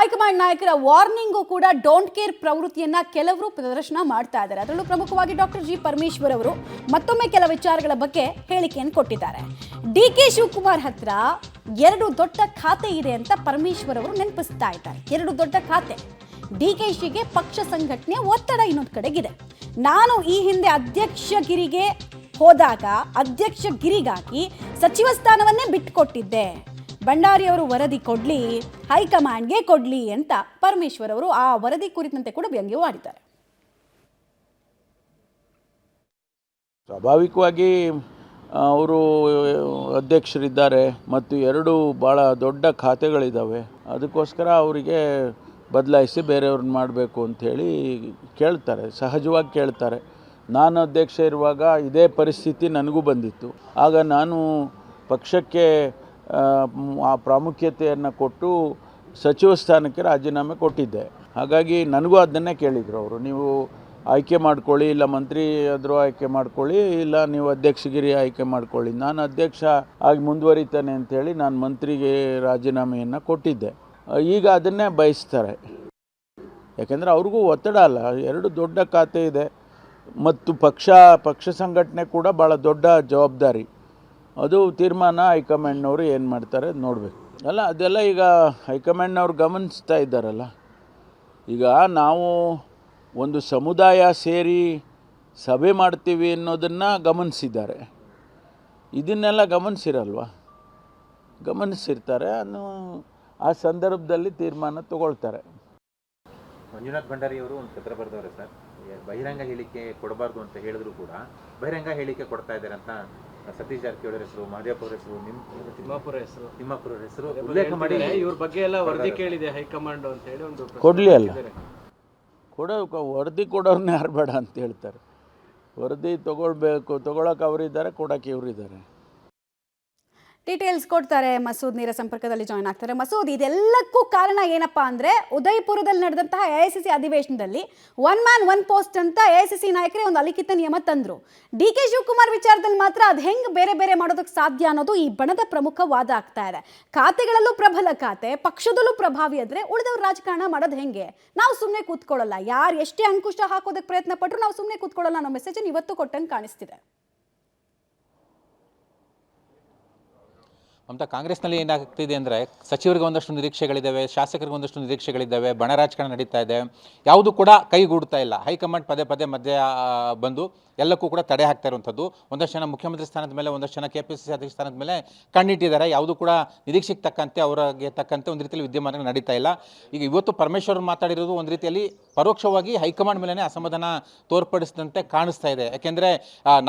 High command ನಾಯಕರ warning ಕೂಡ don't care ಪ್ರವೃತ್ತಿಯನ್ನ ಕೆಲವರು ಪ್ರದರ್ಶನ ಮಾಡ್ತಾ ಇದ್ದಾರೆ. ಅದರಲ್ಲೂ ಪ್ರಮುಖವಾಗಿ ಡಾಕ್ಟರ್ ಜಿ ಪರಮೇಶ್ವರ್ ಅವರು ಮತ್ತೊಮ್ಮೆ ಕೆಲ ವಿಚಾರಗಳ ಬಗ್ಗೆ ಹೇಳಿಕೆಯನ್ನು ಕೊಟ್ಟಿದ್ದಾರೆ. ಡಿಕೆ ಶಿವಕುಮಾರ್ ಹತ್ರ 2 ದೊಡ್ಡ ಖಾತೆ ಇದೆ ಅಂತ ಪರಮೇಶ್ವರ್ ಅವರು ನೆನಪಿಸ್ತಾ ಇದ್ದಾರೆ. 2 ದೊಡ್ಡ ಖಾತೆ. ಡಿಕೆಶಿಗೆ ಪಕ್ಷ ಸಂಘಟನೆ ಒತ್ತಡ ಇನ್ನೊಂದು ಕಡೆಗಿದೆ. ನಾನು ಈ ಹಿಂದೆ ಅಧ್ಯಕ್ಷಗಿರಿಗೆ ಹೋದಾಗ ಅಧ್ಯಕ್ಷಗಿರಿಗಾಗಿ ಸಚಿವ ಸ್ಥಾನವನ್ನೇ ಬಿಟ್ಟುಕೊಟ್ಟಿದ್ದೆ. ಭಂಡಾರಿ ಅವರು ವರದಿ ಕೊಡ್ಲಿ, ಹೈಕಮಾಂಡ್ಗೆ ಕೊಡ್ಲಿ ಅಂತ ಪರಮೇಶ್ವರ್ ಅವರು ಆ ವರದಿ ಕುರಿತಂತೆ ಕೂಡ ವ್ಯಂಗ್ಯವಾಡಿದ್ದಾರೆ. ಸ್ವಾಭಾವಿಕವಾಗಿ ಅವರು ಅಧ್ಯಕ್ಷರಿದ್ದಾರೆ ಮತ್ತು 2 ಭಾಳ ದೊಡ್ಡ ಖಾತೆಗಳಿದ್ದಾವೆ. ಅದಕ್ಕೋಸ್ಕರ ಅವರಿಗೆ ಬದಲಾಯಿಸಿ ಬೇರೆಯವ್ರನ್ನ ಮಾಡಬೇಕು ಅಂಥೇಳಿ ಕೇಳ್ತಾರೆ, ಸಹಜವಾಗಿ ಕೇಳ್ತಾರೆ. ನಾನು ಅಧ್ಯಕ್ಷ ಇರುವಾಗ ಇದೇ ಪರಿಸ್ಥಿತಿ ನನಗೂ ಬಂದಿತ್ತು. ಆಗ ನಾನು ಪಕ್ಷಕ್ಕೆ ಆ ಪ್ರಾಮುಖ್ಯತೆಯನ್ನು ಕೊಟ್ಟು ಸಚಿವ ಸ್ಥಾನಕ್ಕೆ ರಾಜೀನಾಮೆ ಕೊಟ್ಟಿದ್ದೆ. ಹಾಗಾಗಿ ನನಗೂ ಅದನ್ನೇ ಕೇಳಿದರು ಅವರು, ನೀವು ಆಯ್ಕೆ ಮಾಡ್ಕೊಳ್ಳಿ, ಇಲ್ಲ ಮಂತ್ರಿ ಆದರೂ ಆಯ್ಕೆ ಮಾಡ್ಕೊಳ್ಳಿ, ಇಲ್ಲ ನೀವು ಅಧ್ಯಕ್ಷಗಿರಿ ಆಯ್ಕೆ ಮಾಡ್ಕೊಳ್ಳಿ. ನಾನು ಅಧ್ಯಕ್ಷ ಆಗಿ ಮುಂದುವರಿತಾನೆ ಅಂಥೇಳಿ ನಾನು ಮಂತ್ರಿಗೆ ರಾಜೀನಾಮೆಯನ್ನು ಕೊಟ್ಟಿದ್ದೆ. ಈಗ ಅದನ್ನೇ ಬಯಸ್ತಾರೆ. ಯಾಕೆಂದರೆ ಅವ್ರಿಗೂ ಒತ್ತಡ ಅಲ್ಲ, 2 ದೊಡ್ಡ ಖಾತೆ ಇದೆ ಮತ್ತು ಪಕ್ಷ ಸಂಘಟನೆ ಕೂಡ ಭಾಳ ದೊಡ್ಡ ಜವಾಬ್ದಾರಿ. ಅದು ತೀರ್ಮಾನ ಹೈಕಮಾಂಡ್ನವರು ಏನು ಮಾಡ್ತಾರೆ ನೋಡಬೇಕು. ಅದೆಲ್ಲ ಈಗ ಹೈಕಮಾಂಡ್ನವ್ರು ಗಮನಿಸ್ತಾ ಇದ್ದಾರಲ್ಲ. ಈಗ ನಾವು ಒಂದು ಸಮುದಾಯ ಸೇರಿ ಸಭೆ ಮಾಡ್ತೀವಿ ಅನ್ನೋದನ್ನು ಗಮನಿಸಿದ್ದಾರೆ. ಇದನ್ನೆಲ್ಲ ಗಮನಿಸಿರ್ತಾರೆ. ಆ ಸಂದರ್ಭದಲ್ಲಿ ತೀರ್ಮಾನ ತಗೊಳ್ತಾರೆ. ಮಂಜುನಾಥ್ ಭಂಡಾರಿ ಅವರು ಒಂದು ಪತ್ರ ಬರೆದವ್ರೆ ಸರ್, ಬಹಿರಂಗ ಹೇಳಿಕೆ ಕೊಡಬಾರ್ದು ಅಂತ ಹೇಳಿದ್ರು ಕೂಡ ಬಹಿರಂಗ ಹೇಳಿಕೆ ಕೊಡ್ತಾ ಇದ್ದಾರೆ ಅಂತ ಸತೀಶ್ ಜಾರಕಿಹೊಳಿ ಹೆಸರು, ಮಹದೇವಪ್ಪ ಅವರ ಹೆಸರು, ತಿಮ್ಮಾಪುರ ಹೆಸರು ಉಲ್ಲೇಖ ಮಾಡಿ ಇವ್ರ ಬಗ್ಗೆ ಎಲ್ಲ ವರದಿ ಕೇಳಿದೆ ಹೈಕಮಾಂಡ್ ಅಂತ ಹೇಳಿ ಒಂದು ಕೊಡಲಿ ಅಲ್ಲ, ವರದಿ ಕೊಡೋರ್ನ ಯಾರು ಬೇಡ ಅಂತ ಹೇಳ್ತಾರೆ. ವರದಿ ತಗೊಳಕ್ಕೆ ಅವರಿದ್ದಾರೆ, ಕೊಡೋಕ್ಕೆ ಇವರಿದ್ದಾರೆ. ಡೀಟೇಲ್ಸ್ ಕೊಡ್ತಾರೆ. ಮಸೂದ್ ನೇರ ಸಂಪರ್ಕದಲ್ಲಿ ಜಾಯ್ನ್ ಆಗ್ತಾರೆ. ಮಸೂದ್, ಇದೆಲ್ಲಕ್ಕೂ ಕಾರಣ ಏನಪ್ಪಾ ಅಂದ್ರೆ ಉದಯಪುರದಲ್ಲಿ ನಡೆದಂತಹ ಎಐಸಿಸಿ ಅಧಿವೇಶನದಲ್ಲಿ 1 ಮ್ಯಾನ್ 1 ಪೋಸ್ಟ್ ಅಂತ ಎಐಸಿಸಿ ನಾಯಕರೇ ಒಂದು ಅಲಿಖಿತ ನಿಯಮ ತಂದ್ರು. ಡಿಕೆ ಶಿವಕುಮಾರ್ ವಿಚಾರದಲ್ಲಿ ಮಾತ್ರ ಅದು ಹೆಂಗ್ ಬೇರೆ ಮಾಡೋದಕ್ಕೆ ಸಾಧ್ಯ ಅನ್ನೋದು ಈ ಬಣದ ಪ್ರಮುಖ ವಾದ ಆಗ್ತಾ ಇದೆ. ಖಾತೆಗಳಲ್ಲೂ ಪ್ರಬಲ ಖಾತೆ, ಪಕ್ಷದಲ್ಲೂ ಪ್ರಭಾವಿ ಆದ್ರೆ ಉಳಿದವ್ರು ರಾಜಕಾರಣ ಮಾಡೋದು ಹೆಂಗೆ? ನಾವು ಸುಮ್ಮನೆ ಕೂತ್ಕೊಳ್ಳಲ್ಲ, ಯಾರು ಎಷ್ಟೇ ಅಂಕುಶ ಹಾಕೋದಕ್ಕೆ ಪ್ರಯತ್ನ ಪಟ್ಟರು ನಾವು ಸುಮ್ಮನೆ ಕೂತ್ಕೊಳ್ಳಲ್ಲ ಅನ್ನೋ ಮೆಸೇಜ್ ಇವತ್ತು ಕೊಟ್ಟಂಗೆ ಕಾಣಿಸ್ತಿದೆ. ಮಮತಾ, ಕಾಂಗ್ರೆಸ್ನಲ್ಲಿ ಏನಾಗ್ತಿದೆ ಅಂದರೆ ಸಚಿವರಿಗೆ ಒಂದಷ್ಟು ನಿರೀಕ್ಷೆಗಳಿದ್ದಾವೆ, ಶಾಸಕರಿಗೆ ಒಂದಷ್ಟು ನಿರೀಕ್ಷೆಗಳಿದ್ದಾವೆ, ಬಣ ರಾಜಕಾರಣ ನಡೀತಾ ಇದೆ. ಯಾವುದು ಕೂಡ ಕೈಗೂಡ್ತಾ ಇಲ್ಲ. ಹೈಕಮಾಂಡ್ ಪದೇ ಮಧ್ಯೆ ಬಂದು ಎಲ್ಲಕ್ಕೂ ಕೂಡ ತಡೆ ಹಾಕ್ತಾ ಇರುವಂಥದ್ದು. ಒಂದಷ್ಟು ಜನ ಮುಖ್ಯಮಂತ್ರಿ ಸ್ಥಾನದ ಮೇಲೆ, ಒಂದಷ್ಟು ಜನ KPCC ಅಧ್ಯಕ್ಷ ಸ್ಥಾನದ ಮೇಲೆ ಕಣ್ಣಿಟ್ಟಿದ್ದಾರೆ. ಯಾವುದು ಕೂಡ ನಿರೀಕ್ಷೆಗೆ ತಕ್ಕಂತೆ, ಅವರಿಗೆ ತಕ್ಕಂತೆ ಒಂದು ರೀತಿಯಲ್ಲಿ ವಿದ್ಯಮಾನಗಳು ನಡೀತಾ ಇಲ್ಲ. ಈಗ ಇವತ್ತು ಪರಮೇಶ್ವರ್ ಮಾತಾಡಿರೋದು ಒಂದು ರೀತಿಯಲ್ಲಿ ಪರೋಕ್ಷವಾಗಿ ಹೈಕಮಾಂಡ್ ಮೇಲೇ ಅಸಮಾಧಾನ ತೋರ್ಪಡಿಸಿದಂತೆ ಕಾಣಿಸ್ತಾ ಇದೆ. ಯಾಕೆಂದರೆ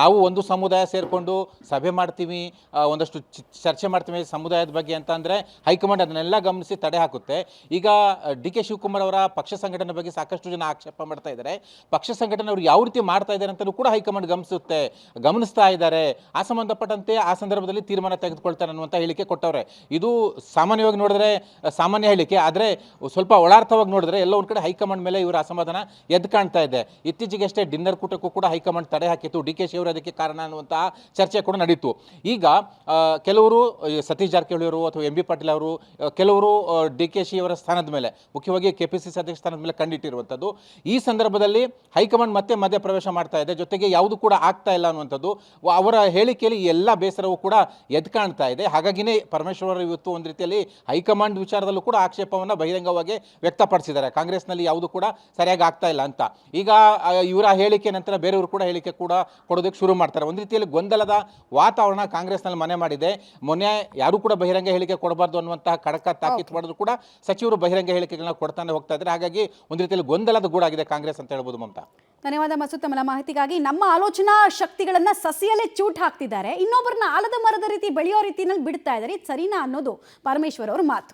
ನಾವು ಒಂದು ಸಮುದಾಯ ಸೇರಿಕೊಂಡು ಸಭೆ ಮಾಡ್ತೀವಿ, ಒಂದಷ್ಟು ಚರ್ಚೆ ಮಾಡ್ತೀವಿ ಸಮುದಾಯದ ಬಗ್ಗೆ ಅಂತ ಅಂದರೆ ಹೈಕಮಾಂಡ್ ಅದನ್ನೆಲ್ಲ ಗಮನಿಸಿ ತಡೆ ಹಾಕುತ್ತೆ. ಈಗ ಡಿಕೆ ಶಿವಕುಮಾರ್ ಅವರ ಪಕ್ಷ ಸಂಘಟನೆ ಬಗ್ಗೆ ಸಾಕಷ್ಟು ಜನ ಆಕ್ಷೇಪ ಮಾಡ್ತಾ ಇದ್ದಾರೆ. ಪಕ್ಷ ಸಂಘಟನೆ ಅವರು ಯಾವ ರೀತಿ ಮಾಡ್ತಾ ಇದ್ದಾರೆ ಅಂತಲೂ ಕೂಡ ಹೈಕಮಾಂಡ್ ಗಮನಿಸ್ತಾ ಇದ್ದಾರೆ. ಆ ಸಂಬಂಧಪಟ್ಟಂತೆ ಆ ಸಂದರ್ಭದಲ್ಲಿ ತೀರ್ಮಾನ ತೆಗೆದುಕೊಳ್ತಾರೆ ಅನ್ನುವಂಥ ಹೇಳಿಕೆ ಕೊಟ್ಟವ್ರೆ. ಇದು ಸಾಮಾನ್ಯವಾಗಿ ನೋಡಿದ್ರೆ ಸಾಮಾನ್ಯ ಹೇಳಿಕೆ, ಆದರೆ ಸ್ವಲ್ಪ ಒಳಾರ್ಥವಾಗಿ ನೋಡಿದ್ರೆ ಎಲ್ಲ ಒಂದು ಕಡೆ ಹೈಕಮಾಂಡ್ ಮೇಲೆ ಇವರ ಅಸಮಾಧಾನ ಎದ್ದು ಕಾಣ್ತಾ ಇದೆ. ಇತ್ತೀಚೆಗೆ ಅಷ್ಟೇ ಡಿನ್ನರ್ ಕೂಟಕ್ಕೂ ಕೂಡ ಹೈಕಮಾಂಡ್ ತಡೆ ಹಾಕಿತ್ತು. DK ಶಿ ಅವರು ಅದಕ್ಕೆ ಕಾರಣ ಅನ್ನುವಂತಹ ಚರ್ಚೆ ಕೂಡ ನಡೀತು. ಈಗ ಕೆಲವರು ಸತೀಶ್ ಜಾರಕಿಹೊಳಿ ಅವರು ಅಥವಾ MB ಪಾಟೀಲ್ ಅವರು, ಕೆಲವರು DK ಶಿ ಅವರ ಸ್ಥಾನದ ಮೇಲೆ, ಮುಖ್ಯವಾಗಿ KPCC ಅಧ್ಯಕ್ಷ ಸ್ಥಾನದ ಮೇಲೆ ಕಂಡಿಟ್ಟಿರುವಂಥದ್ದು. ಈ ಸಂದರ್ಭದಲ್ಲಿ ಹೈಕಮಾಂಡ್ ಮತ್ತೆ ಮಧ್ಯ ಪ್ರವೇಶ ಮಾಡ್ತಾ ಇದೆ. ಜೊತೆಗೆ ಯಾವುದು ಕೂಡ ಆಗ್ತಾ ಇಲ್ಲ ಅನ್ನುವಂಥದ್ದು ಅವರ ಹೇಳಿಕೆಯಲ್ಲಿ ಎಲ್ಲ ಬೇಸರವೂ ಕೂಡ ಎದ್ದು ಕಾಣ್ತಾ ಇದೆ. ಹಾಗಾಗಿನೇ ಪರಮೇಶ್ವರ್ ಇವತ್ತು ಒಂದು ರೀತಿಯಲ್ಲಿ ಹೈಕಮಾಂಡ್ ವಿಚಾರದಲ್ಲೂ ಕೂಡ ಆಕ್ಷೇಪವನ್ನು ಬಹಿರಂಗವಾಗಿ ವ್ಯಕ್ತಪಡಿಸಿದ್ದಾರೆ. ಕಾಂಗ್ರೆಸ್ನಲ್ಲಿ ಯಾವುದು ಕೂಡ ಸರಿಯಾಗಿ ಆಗ್ತಾ ಇಲ್ಲ ಅಂತ. ಈಗ ಇವರ ಹೇಳಿಕೆ ನಂತರ ಬೇರೆಯವರು ಕೂಡ ಹೇಳಿಕೆ ಕೂಡ ಕೊಡೋದಕ್ಕೆ ಶುರು ಮಾಡ್ತಾರೆ. ಒಂದು ರೀತಿಯಲ್ಲಿ ಗೊಂದಲದ ವಾತಾವರಣ ಕಾಂಗ್ರೆಸ್ನಲ್ಲಿ ಮನೆ ಮಾಡಿದೆ. ಮೊನ್ನೆ ಯಾರು ಕೂಡ ಬಹಿರಂಗ ಹೇಳಿಕೆ ಕೊಡಬಾರ್ದು ಅನ್ನುವಂತಹ ಖಡಕ ತಾಕೀತು ಮಾಡಿದ್ರು ಕೂಡ ಸಚಿವರು ಬಹಿರಂಗ ಹೇಳಿಕೆಗಳನ್ನ ಕೊಡ್ತಾನೆ ಹೋಗ್ತಾ ಇದ್ದಾರೆ. ಹಾಗಾಗಿ ಒಂದು ರೀತಿಯಲ್ಲಿ ಗೊಂದಲದ ಗೂಡಾಗಿದೆ ಕಾಂಗ್ರೆಸ್ ಅಂತ ಹೇಳ್ಬೋದು. ಮಮತಾ, ಧನ್ಯವಾದ ಮಸೂದ್ ತಮ್ಮ ಮಾಹಿತಿಗಾಗಿ. ನಮ್ಮ ಆಲೋಚನಾ ಶಕ್ತಿಗಳನ್ನ ಸಸಿಯಲ್ಲೇ ಚೂಟ್ ಹಾಕ್ತಿದ್ದಾರೆ, ಇನ್ನೊಬ್ಬರನ್ನ ಆಲದ ಮರದ ರೀತಿ ಬೆಳೆಯೋ ರೀತಿಯಲ್ಲಿ ಬಿಡ್ತಾ ಇದ್ದಾರೆ. ಇದು ಸರಿನಾ ಅನ್ನೋದು ಪರಮೇಶ್ವರ್ ಅವ್ರ ಮಾತು.